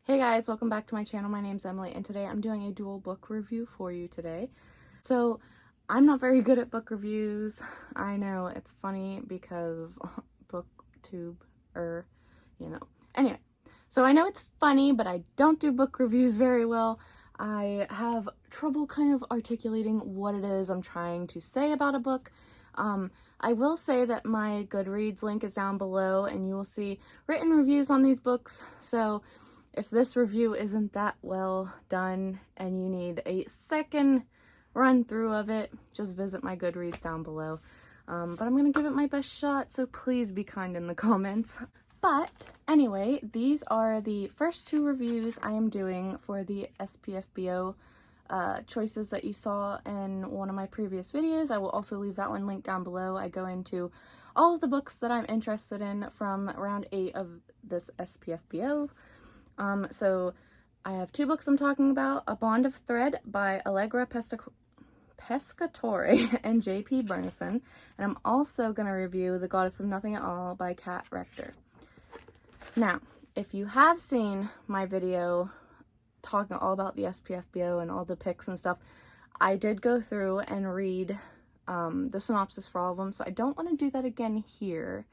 Hey guys, welcome back to my channel. My name's Emily and today I'm doing a dual book review for you today. So I'm not very good at book reviews. I know, it's funny because booktube Anyway, so I know it's funny, but I don't do book reviews very well. I have trouble kind of articulating what it is I'm trying to say about a book. I will say that my Goodreads link is down below and you will see written reviews on these books. So if this review isn't that well done and you need a second run through of it, just visit my Goodreads down below. But I'm going to give it my best shot, so please be kind in the comments. But anyway, these are the first two reviews I am doing for the SPFBO choices that you saw in one of my previous videos. I will also leave that one linked down below. I go into all of the books that I'm interested in from round 8 of this SPFBO. So I have two books I'm talking about: A Bond of Thread by Allegra Pescatore and J.P. Bernison, and I'm also going to review The Goddess of Nothing at All by Kat Rector. Now, if you have seen my video talking all about the SPFBO and all the picks and stuff, I did go through and read the synopsis for all of them, so I don't want to do that again here.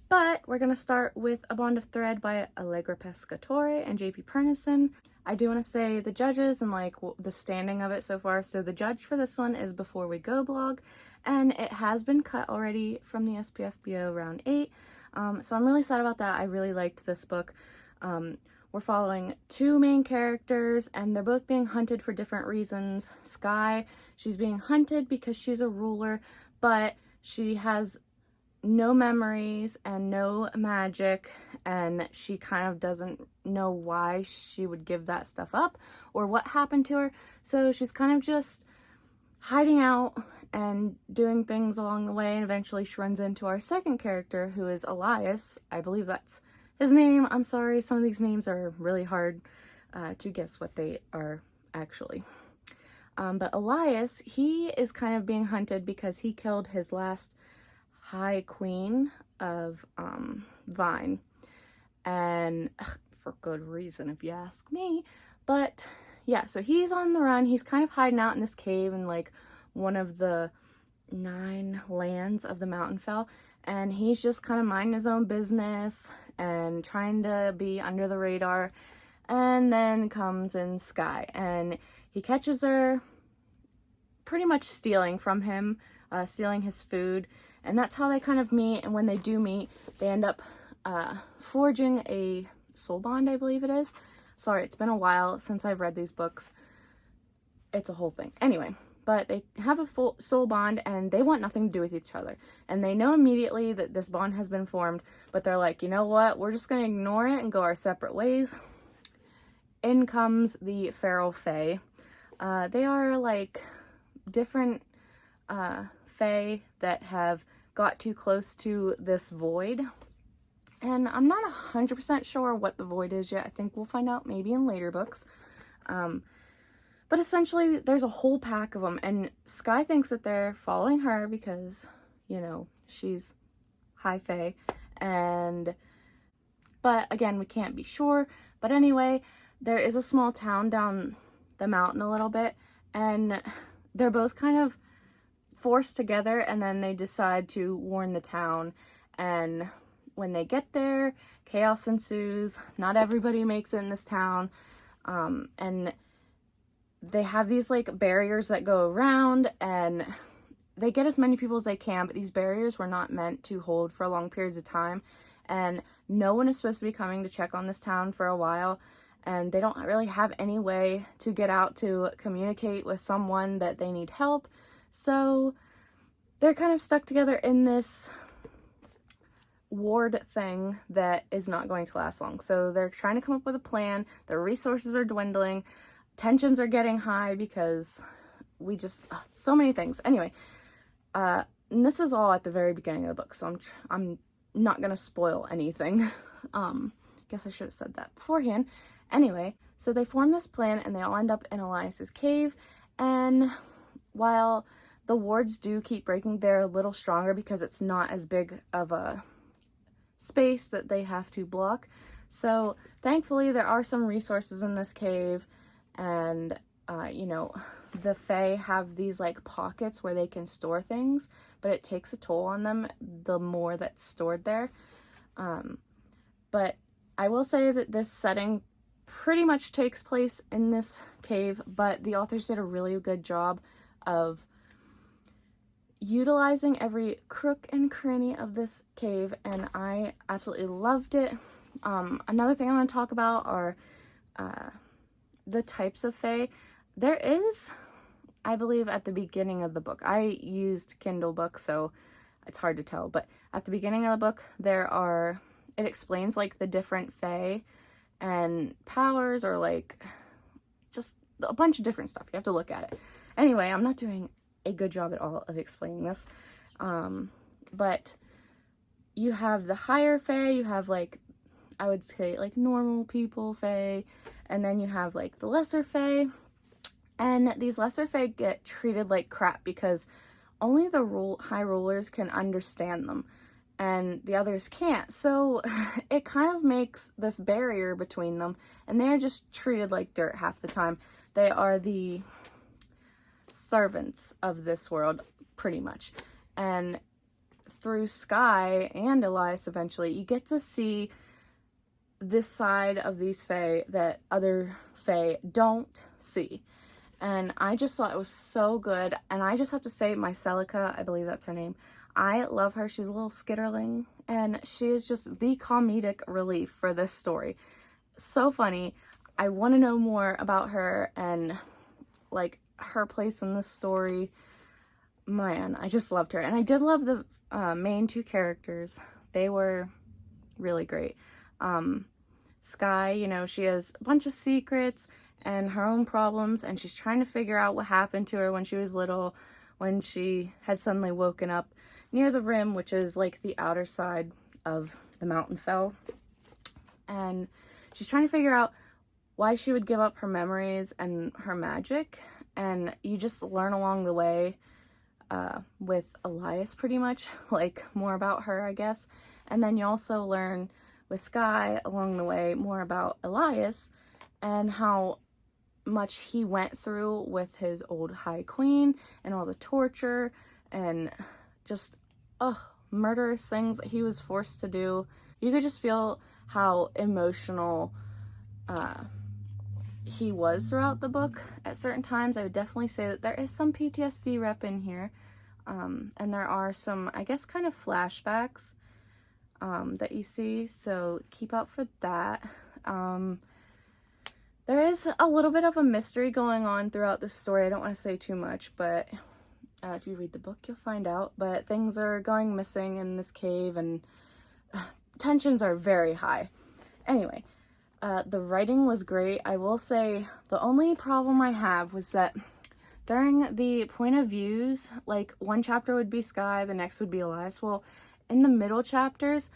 But we're going to start with A Bond of Thread by Allegra Pescatore and J.P. Bernison. I do want to say the judges and like the standing of it so far. So the judge for this one is Before We Go blog, and it has been cut already from the SPFBO round 8. So I'm really sad about that. I really liked this book. We're following two main characters and they're both being hunted for different reasons. Sky, she's being hunted because she's a ruler, but she has no memories and no magic, and she kind of doesn't know why she would give that stuff up or what happened to her. So she's kind of just hiding out and doing things along the way, and eventually she runs into our second character, who is Elias. I believe that's his name. I'm sorry, some of these names are really hard to guess what they are actually. But Elias, he is kind of being hunted because he killed his last High Queen of Vine, and for good reason if you ask me. But yeah, so he's on the run. He's kind of hiding out in this cave in like one of the 9 lands of the Mountainfell, and he's just kind of minding his own business and trying to be under the radar. And then comes in Sky, and he catches her pretty much stealing from him, stealing his food. And that's how they kind of meet, and when they do meet, they end up forging a soul bond, I believe it is. Sorry, it's been a while since I've read these books. It's a whole thing. Anyway, but they have a full soul bond, and they want nothing to do with each other. And they know immediately that this bond has been formed, but they're like, you know what? We're just going to ignore it and go our separate ways. In comes the Feral Fae. They are like different fae that have got too close to this void, and I'm not 100% sure what the void is yet. I think we'll find out maybe in later books. But essentially there's a whole pack of them, and Sky thinks that they're following her because, you know, she's high fae, but again, we can't be sure. But anyway, there is a small town down the mountain a little bit, and they're both kind of forced together, and then they decide to warn the town. And when they get there, chaos ensues. Not everybody makes it in this town, and they have these like barriers that go around, and they get as many people as they can, but these barriers were not meant to hold for long periods of time, and no one is supposed to be coming to check on this town for a while, and they don't really have any way to get out to communicate with someone that they need help. So they're kind of stuck together in this ward thing that is not going to last long. So they're trying to come up with a plan. Their resources are dwindling. Tensions are getting high because we just, so many things. Anyway, and this is all at the very beginning of the book, so I'm not going to spoil anything. Guess I should have said that beforehand. Anyway, so they form this plan and they all end up in Elias's cave, and while the wards do keep breaking, they're a little stronger because it's not as big of a space that they have to block. So thankfully there are some resources in this cave, and you know, the Fae have these like pockets where they can store things, but it takes a toll on them the more that's stored there. But I will say that this setting pretty much takes place in this cave, but the authors did a really good job of utilizing every crook and cranny of this cave, and I absolutely loved it. Another thing I want to talk about are the types of Fae. There is, I believe, at the beginning of the book, I used Kindle books, so it's hard to tell, but at the beginning of the book, it explains like the different Fae and powers, or like just a bunch of different stuff. You have to look at it. Anyway, I'm not doing a good job at all of explaining this. But you have the higher Fae, you have like, I would say like normal people Fae, and then you have like the lesser Fae. And these lesser Fae get treated like crap because only the high rulers can understand them, and the others can't. So it kind of makes this barrier between them, and they're just treated like dirt half the time. They are the servants of this world, pretty much. And through Sky and Elias eventually, you get to see this side of these Fae that other Fae don't see. And I just thought it was so good. And I just have to say, Mycelica, I believe that's her name, I love her. She's a little skitterling, and she is just the comedic relief for this story. So funny. I want to know more about her and like her place in this story. Man, I just loved her. And I did love the main two characters. They were really great. Sky, you know, she has a bunch of secrets and her own problems, and she's trying to figure out what happened to her when she was little, when she had suddenly woken up near the rim, which is like the outer side of the mountain fell. And she's trying to figure out why she would give up her memories and her magic. And you just learn along the way with Elias, pretty much, like more about her, I guess. And then you also learn with Sky along the way more about Elias and how much he went through with his old High Queen and all the torture and just murderous things that he was forced to do. You could just feel how emotional he was throughout the book at certain times. I would definitely say that there is some PTSD rep in here, and there are some, I guess, kind of flashbacks that you see, so keep out for that. There is a little bit of a mystery going on throughout the story. I don't want to say too much, but if you read the book, you'll find out. But things are going missing in this cave, and tensions are very high. Anyway, the writing was great. I will say the only problem I have was that during the point of views, like one chapter would be Sky, the next would be Elias. Well, in the middle chapters,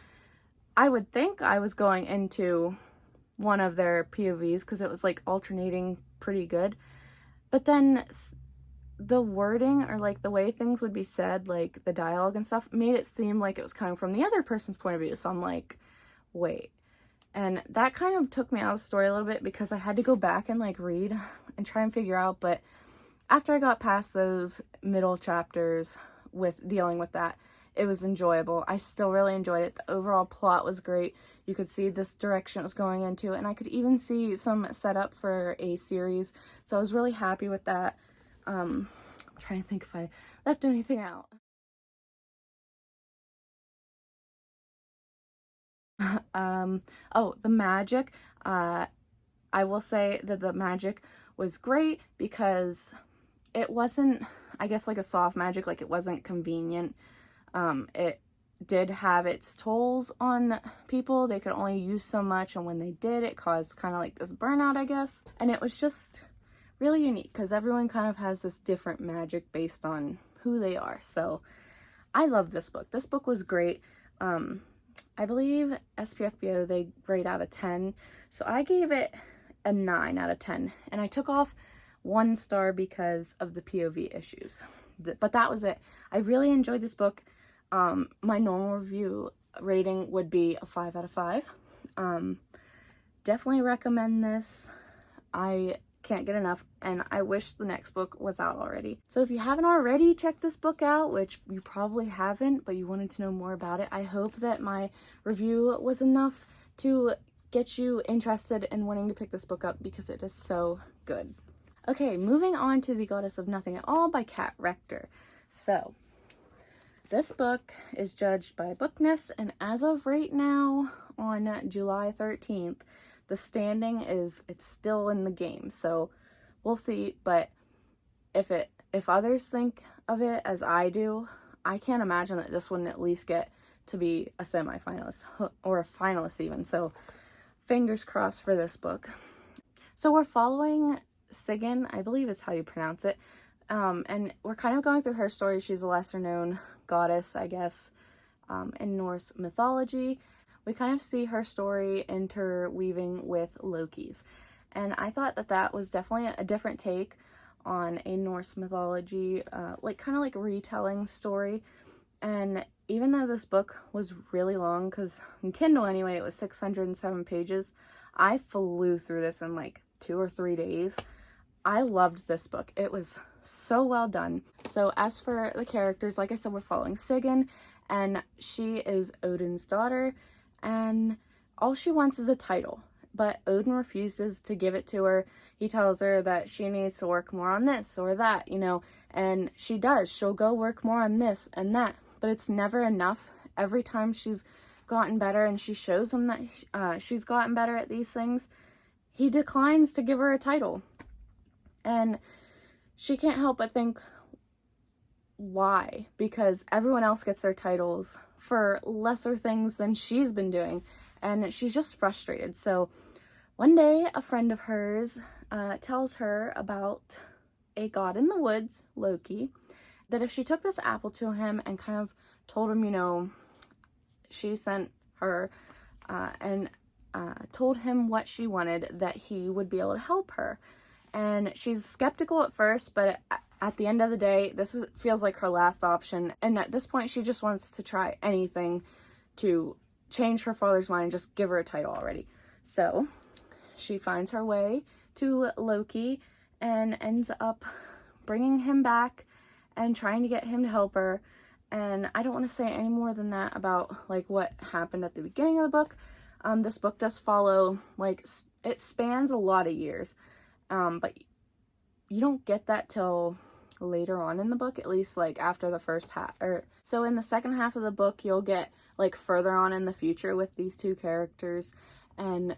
I would think I was going into one of their POVs because it was like alternating pretty good. But then the wording, or like the way things would be said, like the dialogue and stuff, made it seem like it was coming from the other person's point of view. So I'm like, wait. And that kind of took me out of the story a little bit because I had to go back and like read and try and figure out. But after I got past those middle chapters with dealing with that, it was enjoyable. I still really enjoyed it. The overall plot was great. You could see this direction it was going into, and I could even see some setup for a series. So I was really happy with that. I'm trying to think if I left anything out. Oh, the magic. I will say that the magic was great because it wasn't, I guess, like a soft magic, like it wasn't convenient. It did have its tolls on people. They could only use so much, and when they did, it caused kind of like this burnout, I guess. And it was just really unique because everyone kind of has this different magic based on who they are. So I love this book. This book was great. I believe SPFBO, they grade out of 10. So I gave it a 9 out of 10. And I took off 1 star because of the POV issues. But that was it. I really enjoyed this book. My normal review rating would be a 5 out of 5. definitely recommend this. I can't get enough, and I wish the next book was out already. So if you haven't already checked this book out, which you probably haven't, but you wanted to know more about it, I hope that my review was enough to get you interested in wanting to pick this book up, because it is so good. Okay, moving on to The Goddess of Nothing at All by Kat Rector. So this book is judged by Bookness, and as of right now, on July 13th, the standing is, it's still in the game, so we'll see. But if others think of it as I do, I can't imagine that this wouldn't at least get to be a semifinalist or a finalist even. So fingers crossed for this book. So we're following Sigyn, I believe is how you pronounce it, and we're kind of going through her story. She's a lesser known goddess, I guess, in Norse mythology. We kind of see her story interweaving with Loki's, and I thought that that was definitely a different take on a Norse mythology, like kind of like retelling story. And even though this book was really long, because in Kindle anyway it was 607 pages, I flew through this in like 2 or 3 days. I loved this book. It was so well done. So as for the characters, like I said, we're following Sigyn, and she is Odin's daughter, and all she wants is a title, but Odin refuses to give it to her. He tells her that she needs to work more on this or that, you know, and she does. She'll go work more on this and that, but it's never enough. Every time she's gotten better and she shows him that she's gotten better at these things, he declines to give her a title. And she can't help but think, why? Because everyone else gets their titles for lesser things than she's been doing, and she's just frustrated. So one day a friend of hers tells her about a god in the woods, Loki, that if she took this apple to him and kind of told him, you know, she sent her and told him what she wanted, that he would be able to help her. And she's skeptical at first, but at the end of the day, feels like her last option. And at this point, she just wants to try anything to change her father's mind and just give her a title already. So she finds her way to Loki and ends up bringing him back and trying to get him to help her. And I don't want to say any more than that about like what happened at the beginning of the book. This book does follow, like, it spans a lot of years. But you don't get that till later on in the book, at least like after the first half. So in the second half of the book, you'll get like further on in the future with these two characters, and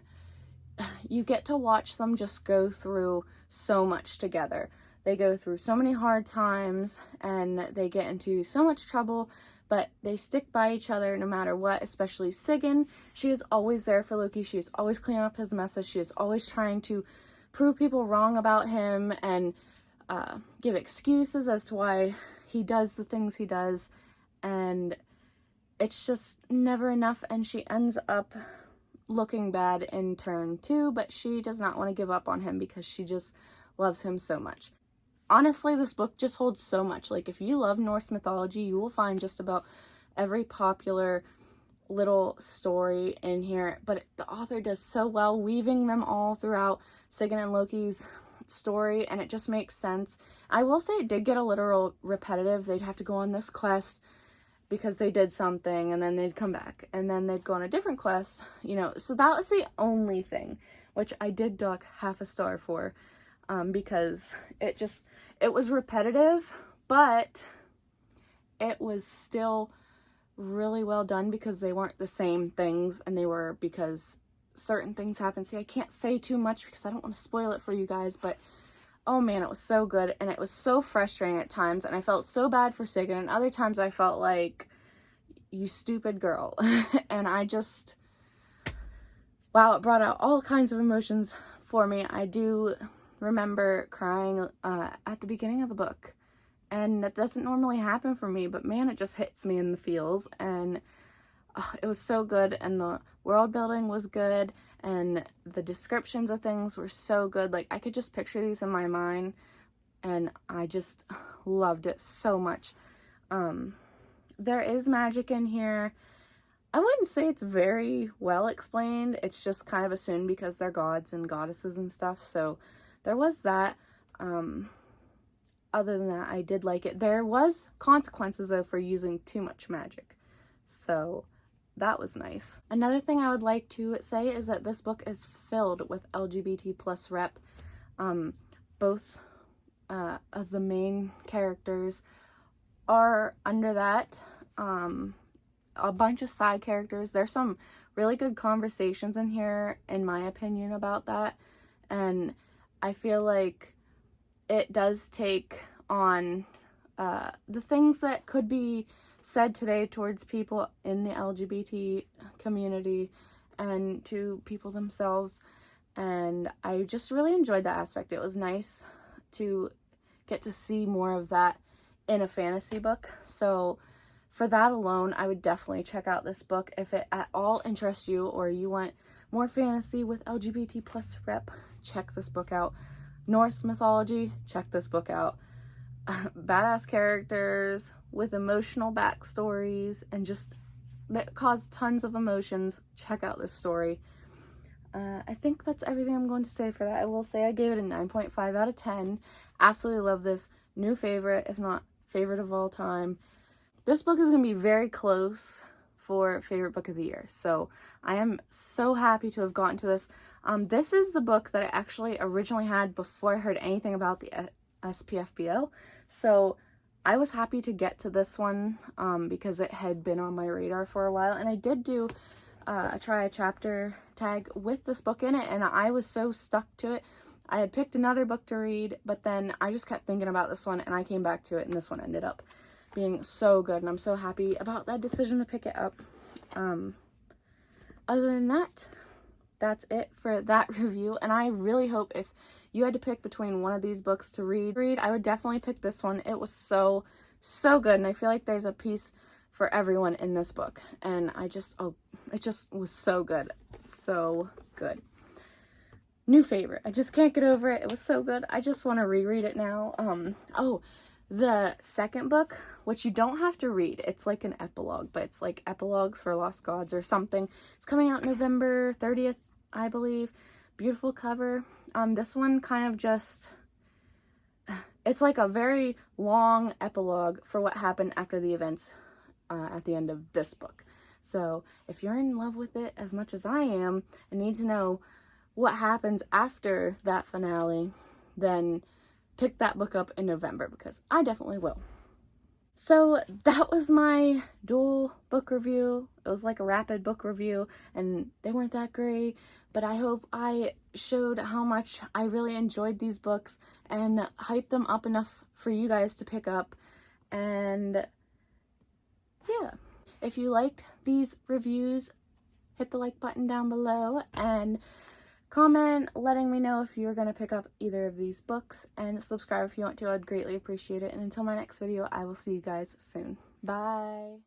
you get to watch them just go through so much together. They go through so many hard times and they get into so much trouble, but they stick by each other no matter what, especially Sigyn. She is always there for Loki. She is always cleaning up his messes. She is always trying to prove people wrong about him and give excuses as to why he does the things he does, and it's just never enough, and she ends up looking bad in turn too, but she does not want to give up on him because she just loves him so much. Honestly, this book just holds so much. Like, if you love Norse mythology, you will find just about every popular little story in here, but the author does so well weaving them all throughout Sigyn and Loki's story, and it just makes sense. I will say it did get a little repetitive. They'd have to go on this quest because they did something, and then they'd come back, and then they'd go on a different quest, you know. So that was the only thing, which I did dock half a star for, because it was repetitive, but it was still really well done because they weren't the same things, and they were because certain things happened. See, I can't say too much because I don't want to spoil it for you guys, but oh man, it was so good, and it was so frustrating at times, and I felt so bad for Sigyn, and other times I felt like, you stupid girl. And I just, wow, it brought out all kinds of emotions for me. I do remember crying at the beginning of the book, and that doesn't normally happen for me, but man, it just hits me in the feels, and it was so good, and the world building was good, and the descriptions of things were so good. Like, I could just picture these in my mind, and I just loved it so much. There is magic in here. I wouldn't say it's very well explained. It's just kind of assumed because they're gods and goddesses and stuff. So there was that. Other than that, I did like it. There was consequences though for using too much magic. So that was nice. Another thing I would like to say is that this book is filled with LGBT plus rep. Both of the main characters are under that. A bunch of side characters. There's some really good conversations in here, in my opinion, about that. And I feel like it does take on the things that could be said today towards people in the LGBT community and to people themselves. And I just really enjoyed that aspect. It was nice to get to see more of that in a fantasy book. So for that alone, I would definitely check out this book. If it at all interests you or you want more fantasy with LGBT plus rep, check this book out. Norse mythology, check this book out. Badass characters with emotional backstories and just that cause tons of emotions, check out this story. I think that's everything I'm going to say for that. I will say I gave it a 9.5 out of 10. Absolutely love this. New favorite, if not favorite of all time. This book is going to be very close for favorite book of the year. So I am so happy to have gotten to this. This is the book that I actually originally had before I heard anything about the SPFBO. So I was happy to get to this one because it had been on my radar for a while. And I did do try a chapter tag with this book in it, and I was so stuck to it. I had picked another book to read, but then I just kept thinking about this one, and I came back to it, and this one ended up being so good, and I'm so happy about that decision to pick it up. Other than that, that's it for that review, and I really hope if you had to pick between one of these books to read, I would definitely pick this one. It was so good, and I feel like there's a piece for everyone in this book, and it just was so good. So good. New favorite. I just can't get over it. It was so good. I just want to reread it now. The second book, which you don't have to read, it's like an epilogue, but it's like Epilogues for Lost Gods or something. It's coming out November 30th, I believe. Beautiful cover. This one kind of just, it's like a very long epilogue for what happened after the events at the end of this book. So if you're in love with it as much as I am and need to know what happens after that finale, then pick that book up in November, because I definitely will. So that was my dual book review. It was like a rapid book review, and they weren't that great, but I hope I showed how much I really enjoyed these books and hyped them up enough for you guys to pick up. And yeah, if you liked these reviews, hit the like button down below and comment letting me know if you're going to pick up either of these books, and subscribe if you want to. I'd greatly appreciate it. And until my next video, I will see you guys soon. Bye.